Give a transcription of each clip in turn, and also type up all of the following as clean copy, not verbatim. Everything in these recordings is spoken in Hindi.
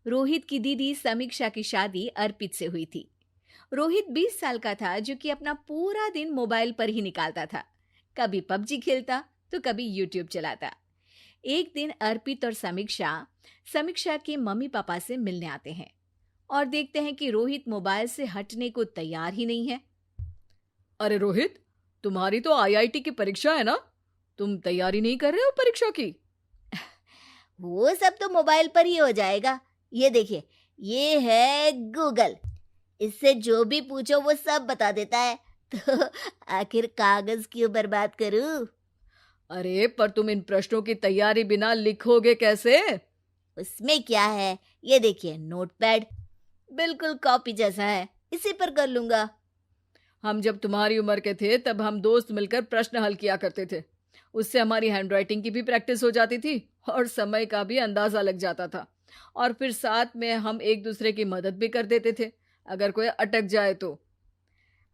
रोहित की दीदी समीक्षा की शादी अर्पित से हुई थी। रोहित 20 साल का था जो कि अपना पूरा दिन मोबाइल पर ही निकालता था। कभी पबजी खेलता तो कभी यूट्यूब चलाता। एक दिन अर्पित और समीक्षा समीक्षा के मम्मी पापा से मिलने आते हैं और देखते हैं कि रोहित मोबाइल से हटने को तैयार ही नहीं है। अरे रोहित, तुम्हारी तो आईआईटी की परीक्षा है ना? तुम तैयारी नहीं कर रहे हो परीक्षा की? वो सब तो मोबाइल पर ही हो जाएगा। ये देखिए, ये है गूगल। इससे जो भी पूछो वो सब बता देता है। तो आखिर कागज क्यों बर्बाद करूं? अरे पर तुम इन प्रश्नों की तैयारी बिना लिखोगे कैसे? उसमें क्या है, ये देखिए नोटपैड, बिल्कुल कॉपी जैसा है, इसी पर कर लूंगा। हम जब तुम्हारी उम्र के थे तब हम दोस्त मिलकर प्रश्न हल किया करते थे। उससे हमारी हैंडराइटिंग की भी प्रैक्टिस हो जाती थी और समय का भी अंदाजा लग जाता था। और फिर साथ में हम एक दूसरे की मदद भी कर देते थे अगर कोई अटक जाए तो।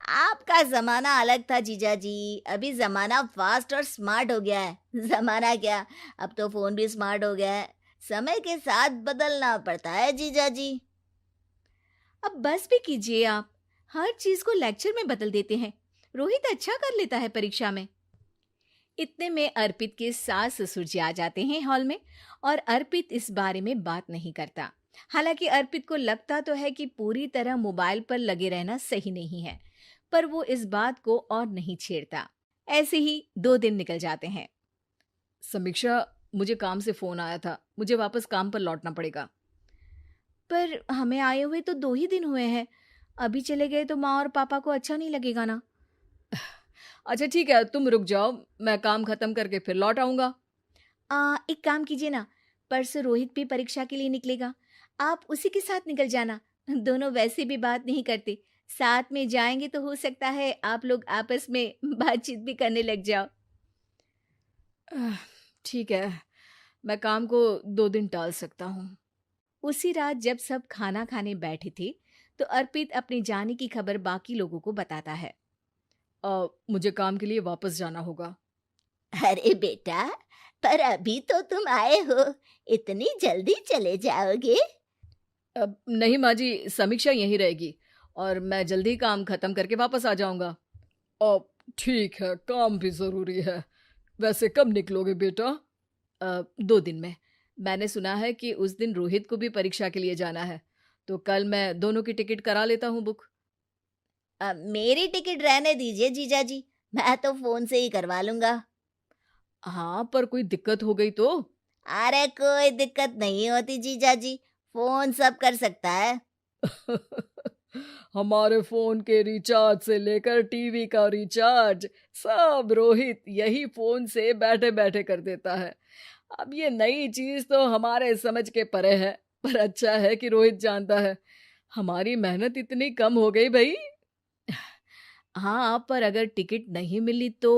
आपका जमाना अलग था जीजा जी। अभी जमाना फास्ट और स्मार्ट हो गया है। जमाना क्या, अब तो फोन भी स्मार्ट हो गया है। समय के साथ बदलना पड़ता है जीजा जी। अब बस भी कीजिए आप, हर चीज को लेक्चर में बदल देते हैं। रोहित अच्छा कर लेता है परीक्षा में। इतने में अर्पित के सास ससुर जी आ जाते हैं हॉल में और अर्पित इस बारे में बात नहीं करता। हालांकि अर्पित को लगता तो है कि पूरी तरह मोबाइल पर लगे रहना सही नहीं है, पर वो इस बात को और नहीं छेड़ता। ऐसे ही 2 दिन निकल जाते हैं। समीक्षा, मुझे काम से फोन आया था, मुझे वापस काम पर लौटना पड़ेगा। पर हमें आए हुए तो 2 ही दिन हुए हैं। अभी चले गए तो माँ और पापा को अच्छा नहीं लगेगा ना। अच्छा ठीक है, तुम रुक जाओ, मैं काम खत्म करके फिर लौट आऊंगा। एक काम कीजिए ना, परसों रोहित भी परीक्षा के लिए निकलेगा, आप उसी के साथ निकल जाना। दोनों वैसे भी बात नहीं करते, साथ में जाएंगे तो हो सकता है आप लोग आपस में बातचीत भी करने लग जाओ। आह, ठीक है, मैं काम को 2 दिन टाल सकता हूँ। उसी रात जब सब खाना खाने बैठे थे तो अर्पित अपने जाने की खबर बाकी लोगों को बताता है। मुझे काम के लिए वापस जाना होगा। अरे बेटा, पर अभी तो तुम आए हो, इतनी जल्दी चले जाओगे? नहीं माँ जी, समीक्षा यहीं रहेगी और मैं जल्दी काम खत्म करके वापस आ जाऊंगा। ठीक है, काम भी जरूरी है। वैसे कब निकलोगे बेटा? 2 दिन में। मैंने सुना है कि उस दिन रोहित को भी परीक्षा के लिए जाना है, तो कल मैं दोनों की टिकट करा लेता हूँ बुक। मेरी टिकट रहने दीजिए जीजा जी, मैं तो फोन से ही करवा लूंगा। हाँ, पर कोई दिक्कत हो गई तो? अरे कोई दिक्कत नहीं होती जीजा जी, फोन सब कर सकता है। हमारे फोन के रिचार्ज से लेकर टीवी का रिचार्ज सब रोहित यही फोन से बैठे बैठे कर देता है। अब ये नई चीज तो हमारे समझ के परे है, पर अच्छा है कि रोहित जानता है। हमारी मेहनत इतनी कम हो गई भाई। हाँ, पर अगर टिकट नहीं मिली तो?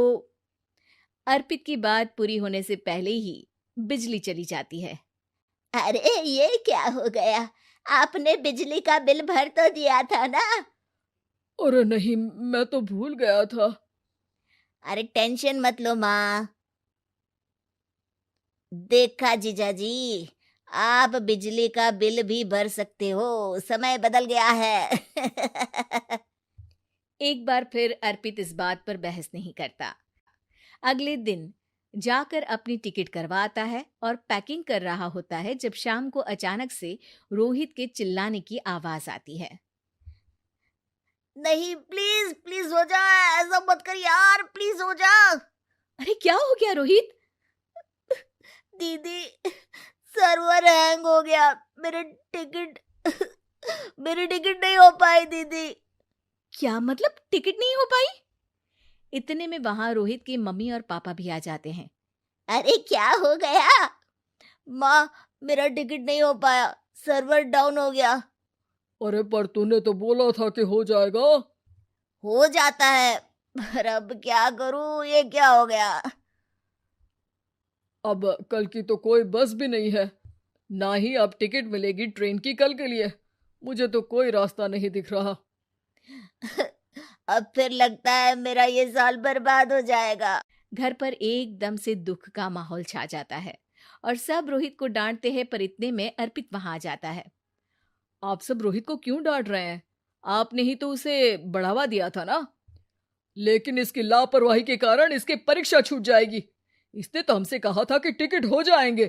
अर्पित की बात पूरी होने से पहले ही बिजली चली जाती है। अरे ये क्या हो गया, आपने बिजली का बिल भर तो दिया था ना? अरे नहीं, मैं तो भूल गया था। अरे टेंशन मत लो माँ। देखा जीजा जी, आप बिजली का बिल भी भर सकते हो, समय बदल गया है। एक बार फिर अर्पित इस बात पर बहस नहीं करता। अगले दिन जाकर अपनी टिकट करवाता है और पैकिंग कर रहा होता है जब शाम को अचानक से रोहित के चिल्लाने की आवाज आती है। नहीं, प्लीज प्लीज हो जा, ऐसा मत कर यार, प्लीज हो जा। अरे क्या हो गया रोहित? दीदी, सर्वर हैंग हो गया, टिकट मेरी टिकट नहीं हो पाई दीदी। क्या मतलब टिकट नहीं हो पाई? इतने में वहां रोहित के मम्मी और पापा भी आ जाते हैं। अरे क्या हो गया? माँ, मेरा टिकट नहीं हो पाया, सर्वर डाउन हो गया। अरे पर तूने तो बोला था कि हो जाएगा। हो जाता है, पर अब क्या करूं, ये क्या हो गया? अब कल की तो कोई बस भी नहीं है, ना ही अब टिकट मिलेगी ट्रेन की कल के लिए। मुझे तो कोई रास्ता नहीं दिख रहा। अब फिर लगता है मेरा ये साल बर्बाद हो जाएगा। घर पर एकदम से दुख का माहौल छा जाता है और सब रोहित को डांटते हैं, पर इतने में अर्पित वहां आ जाता है। आप सब रोहित को क्यों डांट रहे हैं? आपने ही तो उसे बढ़ावा दिया था ना। लेकिन इसकी लापरवाही के कारण इसकी परीक्षा छूट जाएगी। इसने तो हमसे कहा था कि टिकट हो जाएंगे।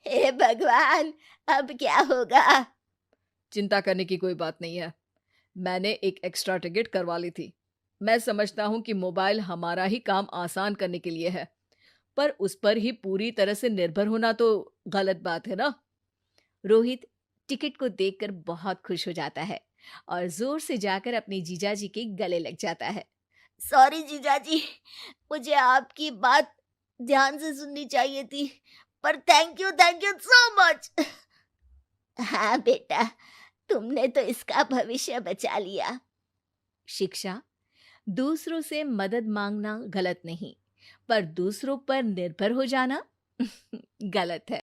हे भगवान, अब क्या होगा? चिंता करने की कोई बात नहीं है। मैंने एक एक्स्ट्रा टिकट करवा ली थी। मैं समझता हूँ कि मोबाइल हमारा ही काम आसान करने के लिए है, पर उस पर ही पूरी तरह से निर्भर होना तो गलत बात है ना। रोहित टिकट को देखकर बहुत खुश हो जाता है और जोर से जाकर अपने जीजाजी के गले लग जाता है। सॉरी जीजाजी, मुझे आपकी बात ध्यान से सुननी चाहिए थी, पर थैंक यू सो मच। हाँ बेटा, तुमने तो इसका भविष्य बचा लिया। शिक्षा, दूसरों से मदद मांगना गलत नहीं, पर दूसरों पर निर्भर हो जाना गलत है।